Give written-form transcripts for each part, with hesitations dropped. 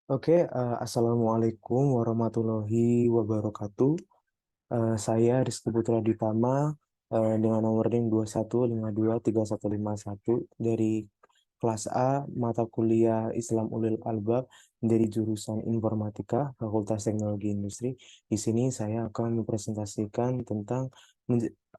Assalamualaikum warahmatullahi wabarakatuh. Saya Rizky Putra Ditama dengan nomor NIM 21523151 dari kelas A mata kuliah Islam Ulil Albab dari jurusan Informatika Fakultas Teknologi Industri. Di sini saya akan mempresentasikan tentang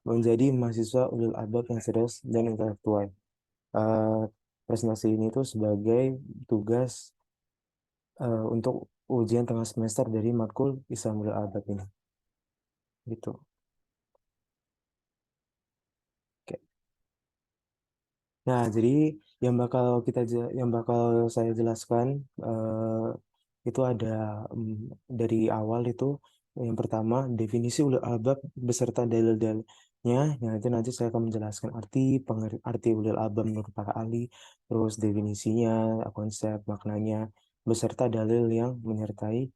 menjadi mahasiswa Ulil Albab yang cerdas dan intelektual. Eh, Presentasi ini tuh sebagai tugas untuk ujian tengah semester dari matkul Islamul Adab ini gitu. Oke. Nah, jadi yang bakal saya jelaskan itu ada dari awal itu yang pertama definisi ulul albab beserta dalil-dalilnya. Yang itu nanti saya akan menjelaskan arti ulul albab menurut para ahli, terus definisinya, konsep maknanya beserta dalil yang menyertai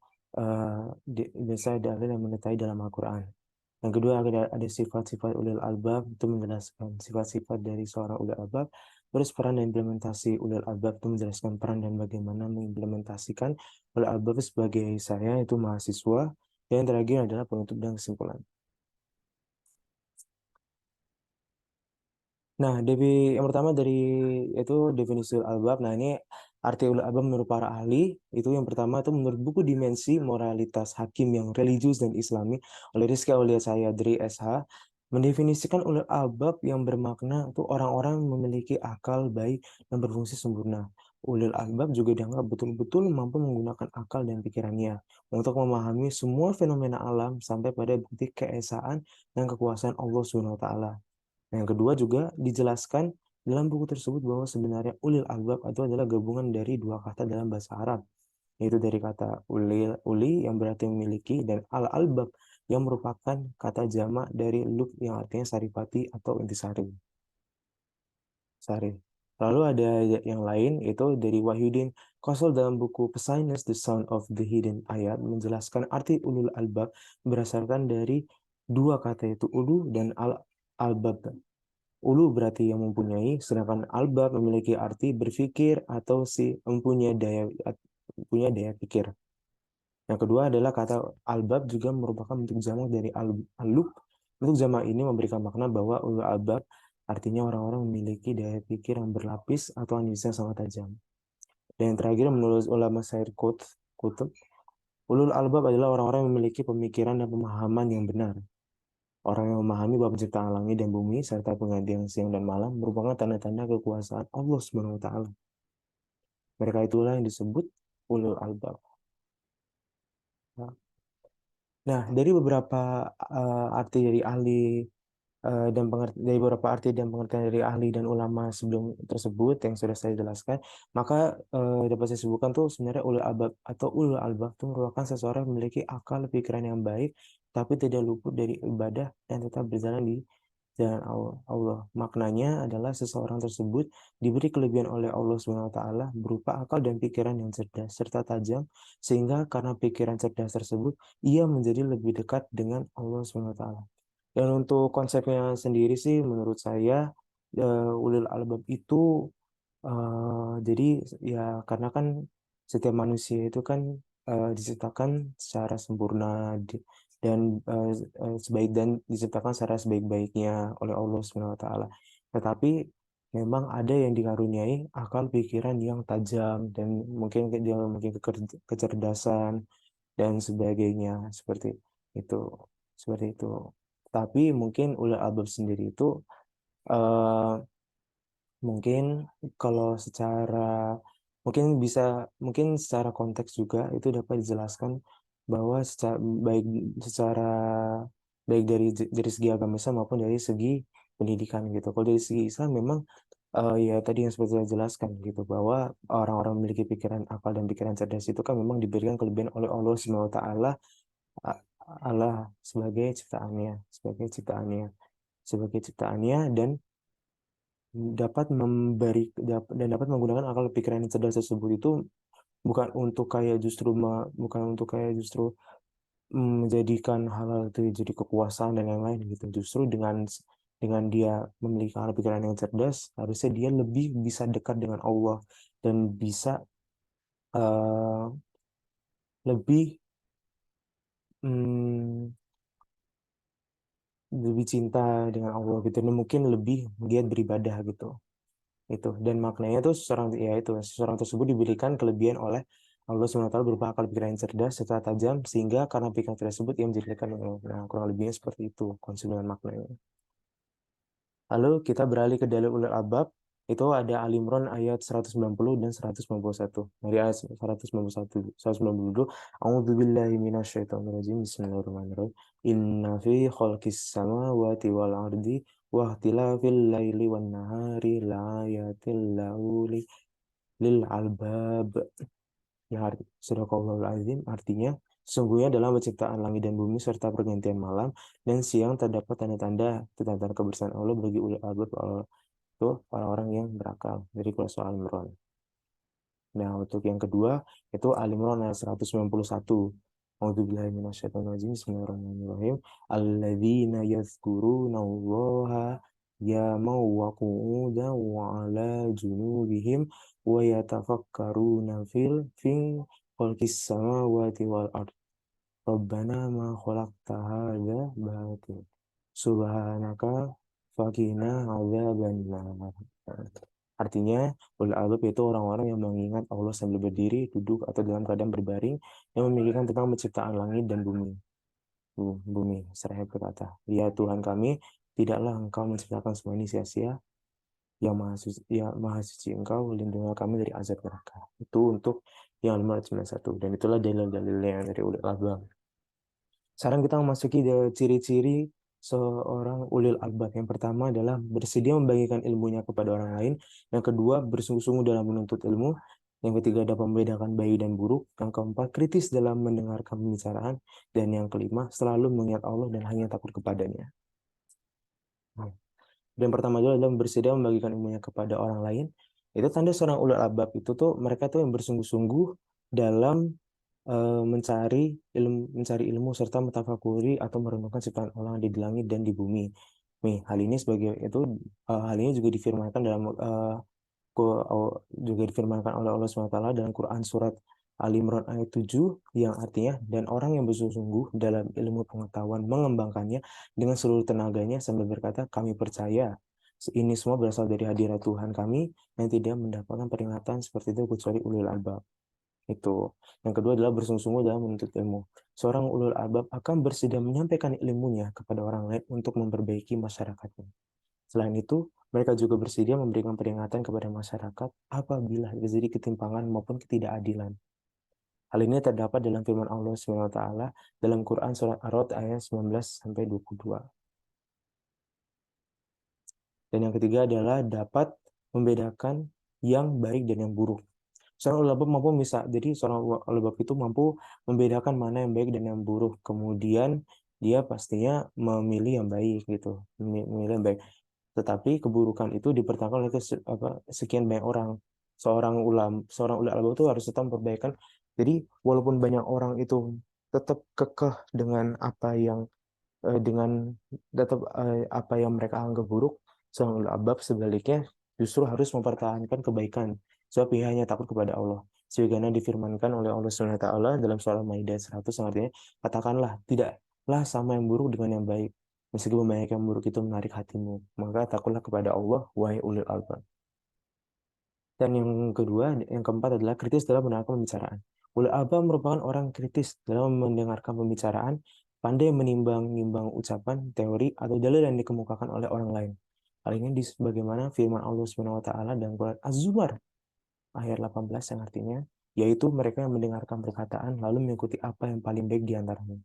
beserta dalil yang menyertai dalam Al-Qur'an. Yang kedua ada sifat-sifat ulil albab itu menjelaskan sifat-sifat dari seorang ulil albab. Terus peran dan implementasi ulil albab itu menjelaskan peran dan bagaimana mengimplementasikan ulil albab sebagai saya itu mahasiswa. Dan yang terakhir adalah penutup dan kesimpulan. Nah, yang pertama dari itu definisi ulil albab. Nah, ini arti ulil albab menurut para ahli itu yang pertama itu menurut buku Dimensi Moralitas Hakim yang Religius dan Islami oleh Rizky Aulia Sayadri SH mendefinisikan ulil albab yang bermakna itu orang-orang yang memiliki akal baik dan berfungsi sempurna. Ulil albab juga dianggap betul-betul mampu menggunakan akal dan pikirannya untuk memahami semua fenomena alam sampai pada bukti keesaan dan kekuasaan Allah Subhanahu wa taala. Yang kedua juga dijelaskan dalam buku tersebut bahwa sebenarnya ulil albab itu adalah gabungan dari dua kata dalam bahasa Arab, yaitu dari kata uli yang berarti memiliki dan al-albab yang merupakan kata jamak dari lub yang artinya saripati atau intisari. Sari. Lalu ada yang lain itu dari Wahyudin Qasal dalam buku Pessinus The Sound of the Hidden Ayat menjelaskan arti ulul albab berdasarkan dari dua kata yaitu ulu dan albab. Ulu berarti yang mempunyai, sedangkan albab memiliki arti berpikir atau si mempunyai daya pikir. Yang kedua adalah kata albab juga merupakan bentuk jamak dari alub. Bentuk jamak ini memberikan makna bahwa ulul albab artinya orang-orang memiliki daya pikir yang berlapis atau analisa yang sangat tajam. Dan yang terakhir menurut ulama Said Qutb, ulul albab adalah orang-orang yang memiliki pemikiran dan pemahaman yang benar. Orang yang memahami bahwa penciptaan langit dan bumi serta penggantian siang dan malam merupakan tanda-tanda kekuasaan Allah Subhanahu wa taala. Mereka itulah yang disebut ulul albab. Nah, dari beberapa arti dari ahli dari beberapa arti dan pengertian dari ahli dan ulama sebelum tersebut yang sudah saya jelaskan, maka dapat saya sebutkan tuh sebenarnya ulul albab atau ulul albab itu merupakan seseorang yang memiliki akal pikiran yang baik, tapi tidak luput dari ibadah dan tetap berjalan di jalan Allah. Maknanya adalah seseorang tersebut diberi kelebihan oleh Allah Subhanahu wa taala berupa akal dan pikiran yang cerdas serta tajam, sehingga karena pikiran cerdas tersebut ia menjadi lebih dekat dengan Allah Subhanahu wa taala. Dan untuk konsepnya sendiri sih menurut saya ulil albab itu jadi ya karena kan setiap manusia itu kan diciptakan secara sempurna dan diciptakan secara sebaik-baiknya oleh Allah Subhanahu wa taala. Tetapi memang ada yang dikaruniai akal pikiran yang tajam dan mungkin dia memiliki kecerdasan dan sebagainya itu seperti itu. Tapi mungkin ulil albab sendiri itu eh, mungkin kalau bisa mungkin secara konteks juga itu dapat dijelaskan bahwa secara baik dari segi agama Islam maupun dari segi pendidikan gitu. Kalau dari segi Islam memang ya tadi yang seperti saya jelaskan gitu bahwa orang-orang memiliki pikiran akal dan pikiran cerdas itu kan memang diberikan kelebihan oleh Allah Subhanahu wa taala a- Allah sebagai ciptaannya dan dan dapat menggunakan akal pikiran yang cerdas tersebut itu bukan untuk kayak justru menjadikan hal itu jadi kekuasaan dan lain-lain gitu. Justru dengan dia memiliki akal pikiran yang cerdas, harusnya dia lebih bisa dekat dengan Allah dan bisa lebih hmm, lebih cinta dengan Allah gitu, dan mungkin lebih giat beribadah gitu. Itu, dan maknanya tuh seseorang, ya itu, seseorang tersebut diberikan kelebihan oleh Allah SWT berupa akal pikiran yang cerdas serta tajam, sehingga karena pikiran tersebut ia menjadikan, nah kurang lebihnya seperti itu konsep dengan maknanya. Lalu kita beralih ke dalil ulil albab. Itu ada Al Imran ayat 190 dan 191. Dari ayat 191, 192, A'udzubillahi minasyaitonirrajim. Bismillahirrahmanirrahim. Inna fi khalqis samawati wal ardi wa ikhtilafil laili wan nahari laayatil lil albab. Yang Sadaqallahul Azim, artinya sesungguhnya dalam penciptaan langit dan bumi serta pergantian malam dan siang terdapat tanda-tanda kebersihan Allah bagi ulil albab, itu orang-orang yang berakal, dari Surah Al-Imran. Nah, untuk yang kedua itu Al-Imran ayat 191. A'udzubillahi minasyaitonirrajim. Bismillahirrahmanirrahim. Alladzina yadhkurunallaha qiyaman wa qu'udan wa 'ala junubihim wa yatafakkaruna fi khalqis samawati wal ard. Rabbana ma khalaqta hadza batil. Subhanaka faqina adzabannar. Artinya, ulul albab itu orang-orang yang mengingat Allah sambil berdiri, duduk, atau dalam keadaan berbaring, yang memikirkan tentang penciptaan langit dan bumi. Bumi, seraya berkata, ya Tuhan kami, tidaklah Engkau menciptakan semua ini sia-sia, yang maha suci Engkau, lindungilah kami dari azab neraka. Itu untuk yang 591, dan itulah dalil-dalil yang dari ulul albab. Sekarang kita memasuki ciri-ciri seorang ulil albab. Yang pertama adalah bersedia membagikan ilmunya kepada orang lain. Yang kedua, bersungguh-sungguh dalam menuntut ilmu. Yang ketiga, dapat membedakan baik dan buruk. Yang keempat, kritis dalam mendengarkan pembicaraan. Dan yang kelima, selalu mengingat Allah dan hanya takut kepadanya. Nah, yang pertama adalah bersedia membagikan ilmunya kepada orang lain. Itu tanda seorang ulul albab itu tuh mereka tuh yang bersungguh-sungguh dalam mencari ilmu serta mentafakuri atau merenungkan ciptaan Allah di langit dan di bumi. Nih, hal ini juga difirmankan juga difirmankan oleh Allah SWT dalam Quran surat Al Imran ayat 7, yang artinya, dan orang yang bersungguh-sungguh dalam ilmu pengetahuan mengembangkannya dengan seluruh tenaganya sambil berkata, kami percaya ini semua berasal dari hadirat Tuhan kami yang tidak mendapatkan peringatan seperti itu kecuali ulil albab. Itu. Yang kedua adalah bersungguh-sungguh dalam menuntut ilmu. Seorang ulul albab akan bersedia menyampaikan ilmunya kepada orang lain untuk memperbaiki masyarakatnya. Selain itu, mereka juga bersedia memberikan peringatan kepada masyarakat apabila terjadi ketimpangan maupun ketidakadilan. Hal ini terdapat dalam firman Allah SWT dalam Quran surat Ar-Ra'd ayat 19 sampai 22. Dan yang ketiga adalah dapat membedakan yang baik dan yang buruk. Seorang ulama mampu jadi seorang ulama itu mampu membedakan mana yang baik dan yang buruk. Kemudian dia pastinya memilih yang baik gitu, memilih yang baik. Tetapi keburukan itu dipertahankan oleh sekian banyak orang. Seorang ulama itu harus tetap memperbaikan. Jadi walaupun banyak orang itu tetap kekeh dengan apa yang mereka anggap buruk, seorang ulul albab sebaliknya justru harus mempertahankan kebaikan, sebab ia hanya takut kepada Allah. Sebagaimana difirmankan oleh Allah SWT dalam surah Al-Maidah 100, yang artinya, katakanlah, tidaklah sama yang buruk dengan yang baik. Meskipun banyak yang buruk itu menarik hatimu, maka takutlah kepada Allah, wahai ulul albab. Dan yang keempat adalah kritis dalam mendengarkan pembicaraan. Ulul albab merupakan orang kritis dalam mendengarkan pembicaraan, pandai menimbang-nimbang ucapan, teori, atau dalil yang dikemukakan oleh orang lain. Hal ini sebagaimana firman Allah SWT dalam Quran Az-Zumar ayat 18, yang artinya, yaitu mereka yang mendengarkan perkataan lalu mengikuti apa yang paling baik di antaranya.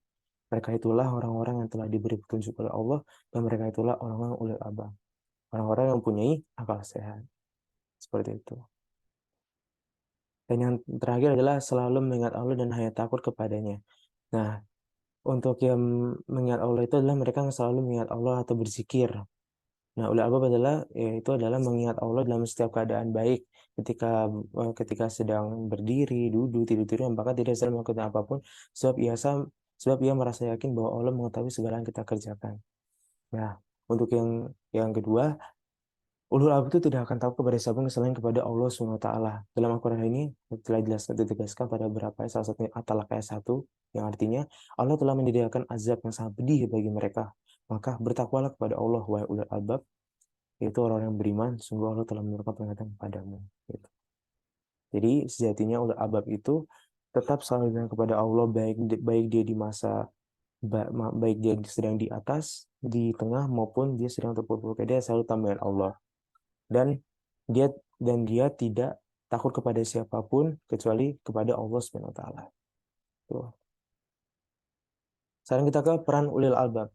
Mereka itulah orang-orang yang telah diberi petunjuk oleh Allah, dan mereka itulah orang-orang ulul albab, orang-orang yang mempunyai akal sehat. Seperti itu. Dan yang terakhir adalah selalu mengingat Allah dan hanya takut kepadanya. Nah, untuk yang mengingat Allah itu adalah mereka yang selalu mengingat Allah atau berzikir. Nah, ulul albab yaitu adalah mengingat Allah dalam setiap keadaan baik, ketika sedang berdiri, duduk, tidur, bahkan tidak sedang melakukan apapun, sebab ia merasa yakin bahwa Allah mengetahui segala yang kita kerjakan. Nah, untuk yang kedua, Ulul albab itu tidak akan takut kepada siapapun selain kepada Allah Subhanahu wa taala. Dalam Al-Qur'an ini telah ditegaskan pada beberapa ayat, salah satunya At-Talaq ayat 1 yang artinya Allah telah menyediakan azab yang sangat pedih bagi mereka. Maka bertakwalah kepada Allah wahai ulul albab, yaitu orang yang beriman, sungguh Allah telah menurunkan peringatan kepadamu. Gitu. Jadi sejatinya ulul albab itu tetap selalu beriman kepada Allah, baik dia di masa baik dia sedang di atas, di tengah maupun dia sedang terpuruk. Dia selalu tambahan Allah. Dan dia dia tidak takut kepada siapapun kecuali kepada Allah Subhanahu wa taala. Tuh. Sekarang kita ke peran ulil albab.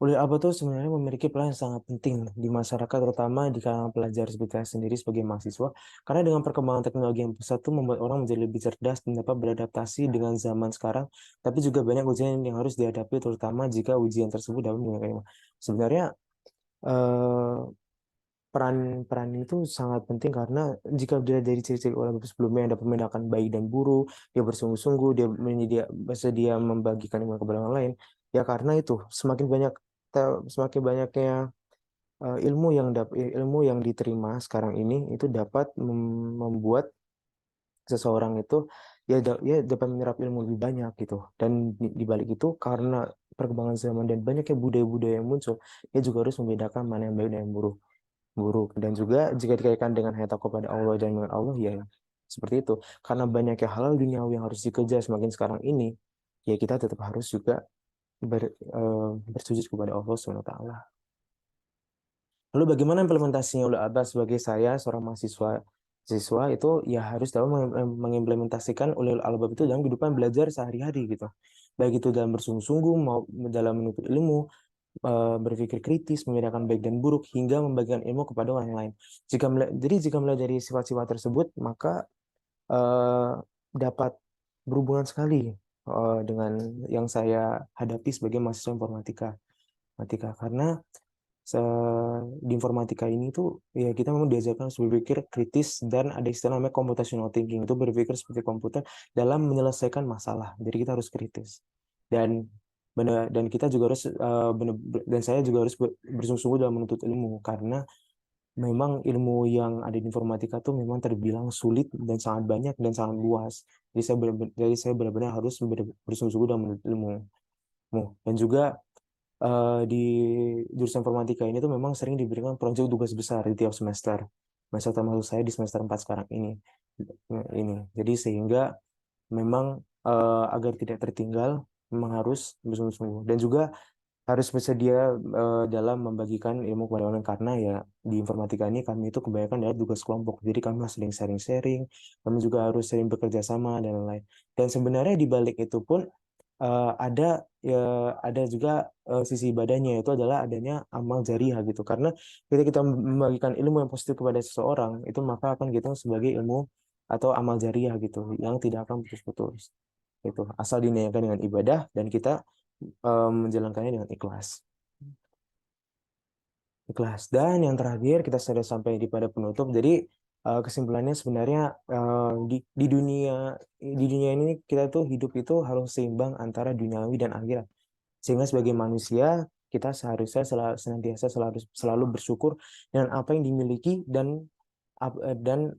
Ulil albab itu sebenarnya memiliki peran yang sangat penting di masyarakat, terutama di kalangan pelajar seperti saya sendiri sebagai mahasiswa. Karena dengan perkembangan teknologi yang pesat itu membuat orang menjadi lebih cerdas dan dapat beradaptasi dengan zaman sekarang. Tapi juga banyak ujian yang harus dihadapi, terutama jika ujian tersebut dapat menggunakan. Sebenarnya eh, peran-peran itu sangat penting karena jika dia dari ciri-ciri ulama sebelumnya yang dapat membedakan baik dan buruk, dia bersungguh-sungguh, dia bersedia membagikan ilmu kepada orang lain. Ya karena itu semakin banyaknya ilmu yang diterima sekarang ini itu dapat membuat seseorang itu ya dapat menyerap ilmu lebih banyak gitu. Dan di balik itu karena perkembangan zaman dan banyaknya budaya-budaya yang muncul, dia juga harus membedakan mana yang baik dan yang buruk. Dan juga jika dikaitkan dengan hanya takut pada Allah dan dengan Allah, ya seperti itu. Karena banyaknya halal duniawi yang harus dikejar semakin sekarang ini, ya kita tetap harus juga bersujud kepada Allah Subhanahu wa taala. Lalu bagaimana implementasinya oleh Abbas sebagai saya seorang siswa itu ya harus dapat mengimplementasikan ulil albab itu dalam kehidupan belajar sehari-hari gitu. Baik itu dalam bersungguh-sungguh mau dalam menuntut ilmu, berpikir kritis, membedakan baik dan buruk, hingga membagikan ilmu kepada orang lain. Jika melihat dari sifat-sifat tersebut, maka eh, dapat berhubungan sekali dengan yang saya hadapi sebagai mahasiswa informatika. Karena di informatika ini tuh ya kita memang diajarkan harus berpikir kritis dan ada istilah namanya computational thinking, itu berpikir seperti komputer dalam menyelesaikan masalah. Jadi kita harus kritis dan dan kita juga harus dan saya juga harus bersungguh-sungguh dalam menuntut ilmu karena memang ilmu yang ada di informatika tuh memang terbilang sulit dan sangat banyak dan sangat luas. Jadi saya benar-benar harus bersungguh-sungguh dalam menuntut ilmu. Dan juga di jurusan informatika ini tuh memang sering diberikan proyek tugas besar di tiap semester. Masa termasuk saya di semester 4 sekarang ini. Jadi sehingga memang agar tidak tertinggal memang harus bersungguh-sungguh dan juga harus bersedia dalam membagikan ilmu kepada orang karena ya di informatika ini kami itu kebanyakan adalah tugas kelompok. Jadi kami harus sering sharing-sharing, kami juga harus sering bekerja sama dan lain-lain. Dan sebenarnya di balik itu pun ada ya ada juga sisi ibadahnya, itu adalah adanya amal jariah gitu. Karena ketika kita membagikan ilmu yang positif kepada seseorang itu maka akan kita sebagai ilmu atau amal jariah gitu yang tidak akan putus-putus. Itu asal diniatkan dengan ibadah dan kita menjalankannya dengan ikhlas. Dan yang terakhir kita sudah sampai di pada penutup. Jadi kesimpulannya sebenarnya di dunia ini kita tuh hidup itu harus seimbang antara duniawi dan akhirat. Sehingga sebagai manusia kita seharusnya senantiasa selalu bersyukur dengan apa yang dimiliki dan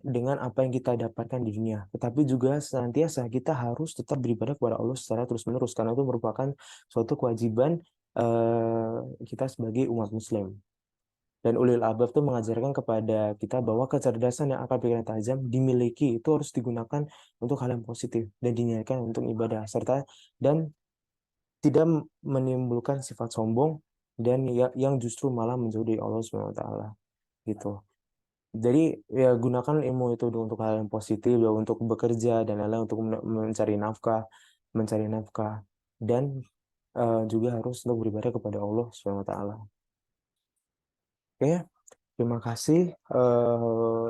dengan apa yang kita dapatkan di dunia. Tetapi juga senantiasa kita harus tetap beribadah kepada Allah secara terus-menerus karena itu merupakan suatu kewajiban eh, kita sebagai umat Muslim. Dan ulil albab itu mengajarkan kepada kita bahwa kecerdasan yang akal pikiran tajam dimiliki itu harus digunakan untuk hal yang positif dan diniatkan untuk ibadah serta dan tidak menimbulkan sifat sombong dan yang justru malah menjauh dari Allah Subhanahu wa taala gitu. Jadi ya gunakan ilmu itu untuk hal yang positif, ya, untuk bekerja dan lain-lain untuk mencari nafkah dan juga harus untuk beribadah kepada Allah Subhanahu wa taala. Oke, terima kasih eh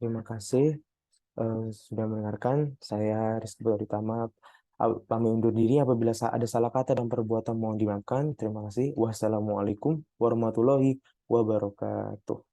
terima kasih sudah mendengarkan. Saya Rizky Utama pamit undur diri apabila ada salah kata dan perbuatan mohon dimaafkan. Terima kasih. Wassalamualaikum warahmatullahi wabarakatuh.